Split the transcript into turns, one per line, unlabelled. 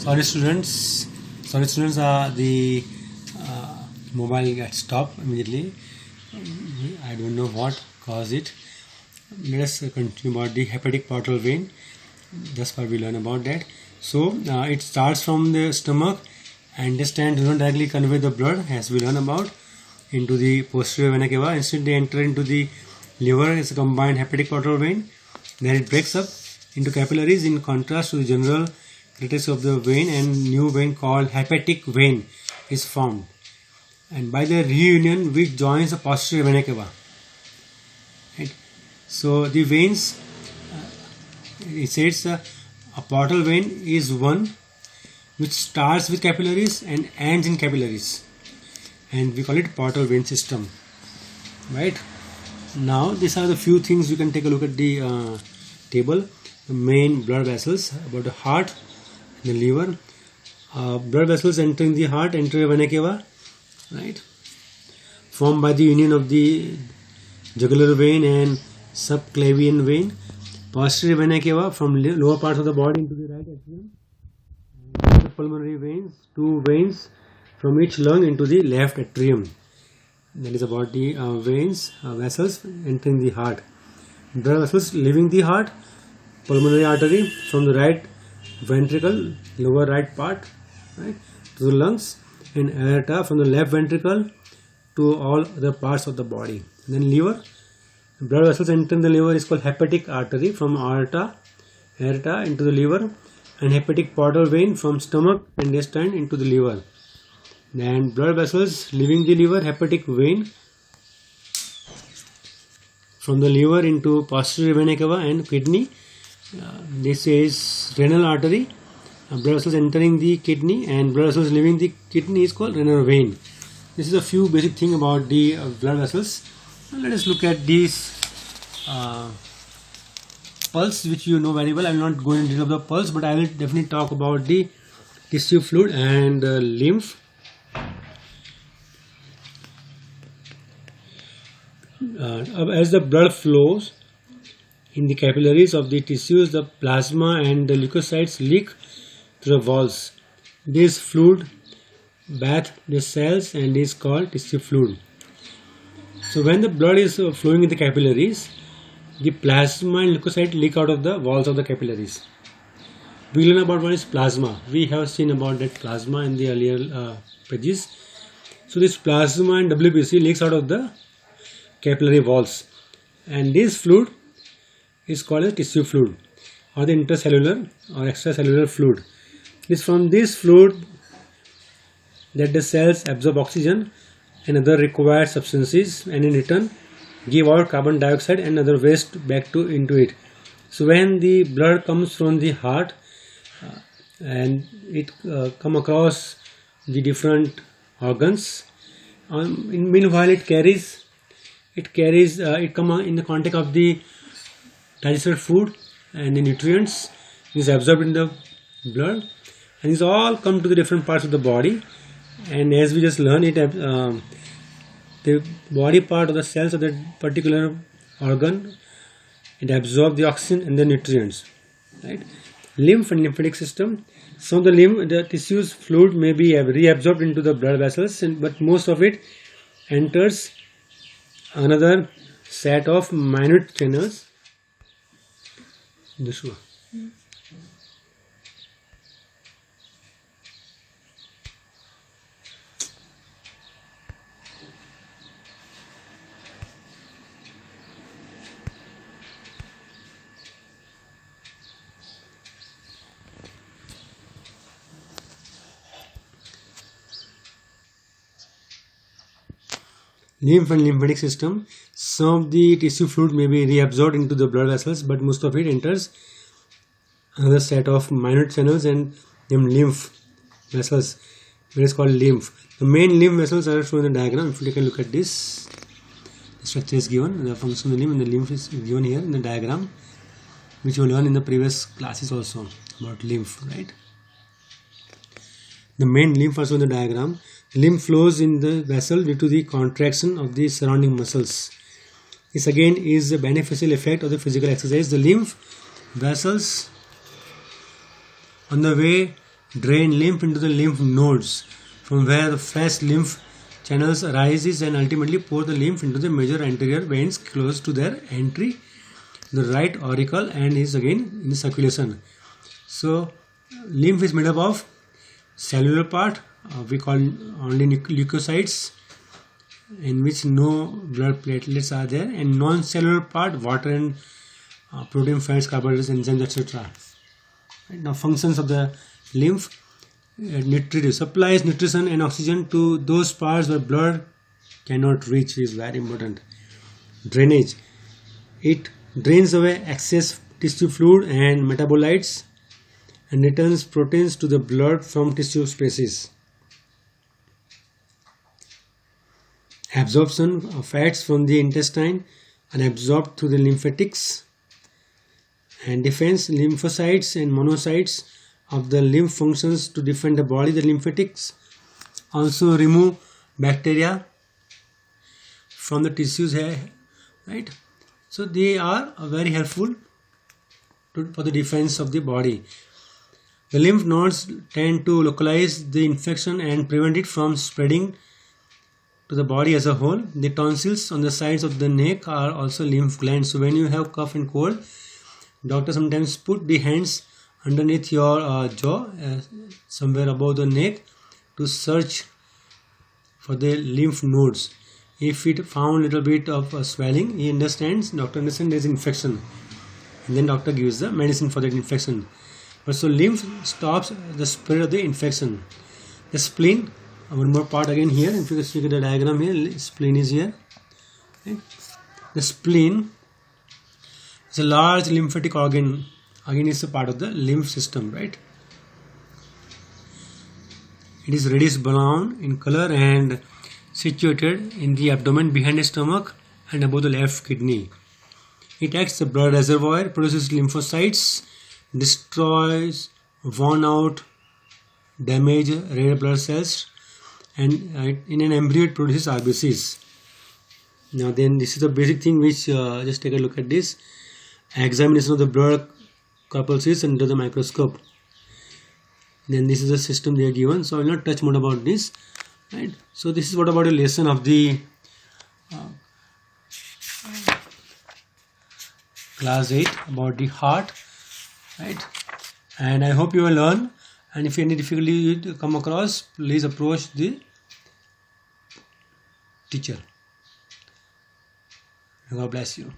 Sorry students, the mobile gets stopped immediately. I don't know what caused it. Let us continue about the hepatic portal vein. That's what we learn about that. So it starts from the stomach and does not directly convey the blood, as we learn about, into the posterior vena cava. Instead they enter into the liver as a combined hepatic portal vein. Then it breaks up into capillaries in contrast to the general characteristics of the vein, and new vein called hepatic vein is formed, and by the reunion which joins the posterior vena cava. Right? So the veins, it says a portal vein is one which starts with capillaries and ends in capillaries, and we call it portal vein system. Right? Now these are the few things. You can take a look at the table. The main blood vessels about the heart, the liver. Blood vessels entering the heart, anterior vena cava, right, formed by the union of the jugular vein and subclavian vein. Posterior vena cava from lower parts of the body into the right atrium. And the pulmonary veins, two veins from each lung into the left atrium. That is about the vessels entering the heart. Blood vessels leaving the heart, pulmonary artery from the right ventricle, lower right part, right, to the lungs, and aorta from the left ventricle to all other parts of the body. And then liver, blood vessels entering the liver is called hepatic artery from aorta into the liver, and hepatic portal vein from stomach and intestine into the liver. Then blood vessels leaving the liver, hepatic vein from the liver into posterior vena cava and kidney. This is renal artery. Blood vessels entering the kidney and blood vessels leaving the kidney is called renal vein. This is a few basic thing about the blood vessels. Now let us look at these pulse, which you know very well. I will not go into detail of the pulse, but I will definitely talk about the tissue fluid and lymph. As the blood flows in the capillaries of the tissues, the plasma and the leukocytes leak through the walls. This fluid bathes the cells and is called tissue fluid. So when the blood is flowing in the capillaries, the plasma and leukocyte leak out of the walls of the capillaries. We learn about what is plasma. We have seen about that plasma in the earlier pages. So this plasma and WBC leaks out of the capillary walls, and this fluid is called a tissue fluid or the intercellular or extracellular fluid. It is from this fluid that the cells absorb oxygen and other required substances, and in return give out carbon dioxide and other waste back into it. So when the blood comes from the heart and it come across the different organs, meanwhile it come in the contact of the digested food and the nutrients is absorbed in the blood, and these all come to the different parts of the body. And as we just learned it, the body part of the cells of that particular organ, it absorbs the oxygen and the nutrients, right? Lymph and lymphatic system. So the tissues fluid may be reabsorbed into the blood vessels, but most of it enters another set of minute channels. This one. Lymph and lymphatic system. Some of the tissue fluid may be reabsorbed into the blood vessels, but most of it enters another set of minute channels and them lymph vessels. It is called lymph. The main lymph vessels are shown in the diagram. If you take a look at this, the structure is given, the function of the lymph and the lymph is given here in the diagram, which you learned in the previous classes also about lymph, right? The main lymph also in the diagram. Lymph flows in the vessel due to the contraction of the surrounding muscles. This again is a beneficial effect of the physical exercise. The lymph vessels on the way drain lymph into the lymph nodes, from where the fresh lymph channels arises and ultimately pour the lymph into the major anterior veins close to their entry, the right auricle, and is again in the circulation. So lymph is made up of cellular part, we call only leukocytes, in which no blood platelets are there, and non-cellular part, water and protein, fats, carbohydrates, enzymes, etc. Right? Now functions of the lymph: supplies nutrition and oxygen to those parts where blood cannot reach, is very important. Drainage: it drains away excess tissue fluid and metabolites and returns proteins to the blood from tissue spaces. Absorption of fats from the intestine are absorbed through the lymphatics. And defense: lymphocytes and monocytes of the lymph functions to defend the body. The lymphatics also remove bacteria from the tissues here, right? So they are very helpful for the defense of the body. The lymph nodes tend to localize the infection and prevent it from spreading to the body as a whole. The tonsils on the sides of the neck are also lymph glands. So when you have cough and cold, doctor sometimes put the hands underneath your jaw, somewhere above the neck, to search for the lymph nodes. If it found little bit of swelling, he understands, doctor understands there is infection, and then doctor gives the medicine for that infection. But so lymph stops the spread of the infection. The spleen, one more part again here. If you look at the diagram here, spleen is here. Okay. The spleen is a large lymphatic organ. Again, it's a part of the lymph system, right? It is reddish brown in color and situated in the abdomen behind the stomach and above the left kidney. It acts as a blood reservoir, produces lymphocytes, destroys worn out, damaged red blood cells, and in an embryo it produces RBCs. Now then, this is the basic thing which just take a look at this. Examination of the blood corpuscles under the microscope. Then this is the system they are given, so I will not touch more about this, right? So this is what about a lesson of the class 8 about the heart, right? And I hope you will learn, and if any difficulty you come across, please approach the teacher. God bless you.